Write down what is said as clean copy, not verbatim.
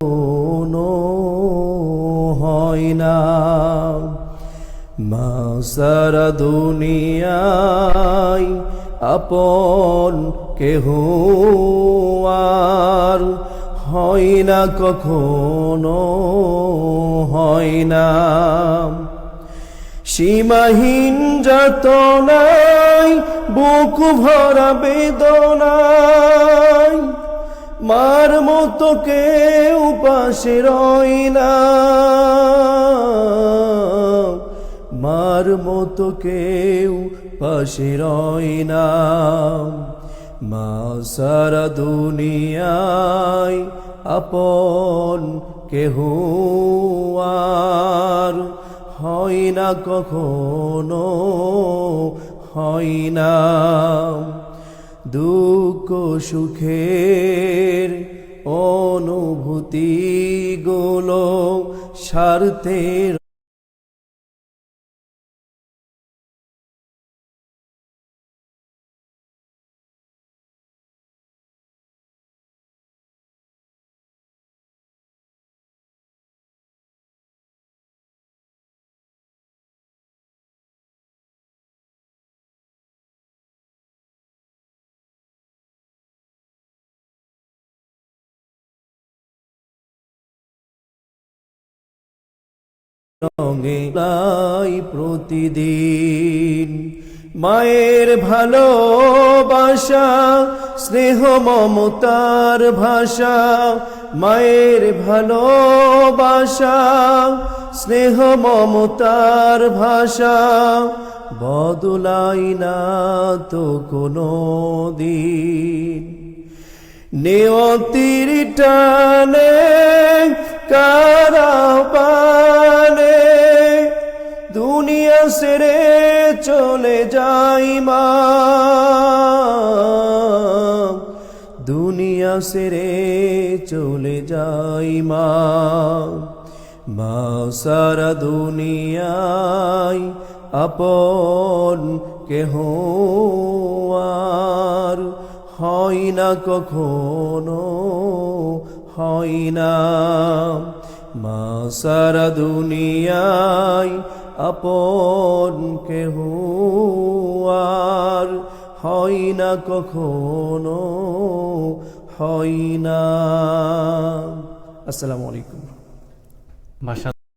কোনো হয় না। মা সারা দুনিয়ায় আপন কেহ আর হয় না, কখনো হয় না। সীমাহীন যাতনায় বুক ভরা বেদনায় মার মতো কেউ পাশে রয় না, মার মতো কেউ পাশে রয় না। মা সারা দুনিয়ায় আপন কেহ আর হয় না, কখনো হয় না। দুঃখ সুখের অনুভূতিগুলো স্বার্থের রঙে লাই প্রতিদিন। মায়ের ভালোবাসা স্নেহ মমতার ভাষা, মায়ের ভালোবাসা স্নেহ মমতার ভাষা বদলাই না তো কোনো দিন। নিয়তির টানে কারাবানে দুনিয়া ছেড়ে চলে যাই মা, দুনিয়া ছেড়ে চলে যাই মা। মা সারা দুনিয়ায় আপন কেহ আর হয় না, কখনো হয় না। মা সারা দুনিয়ায় আপন কেহ আর হয় না, কখনো হয় না। আসসালামু আলাইকুম।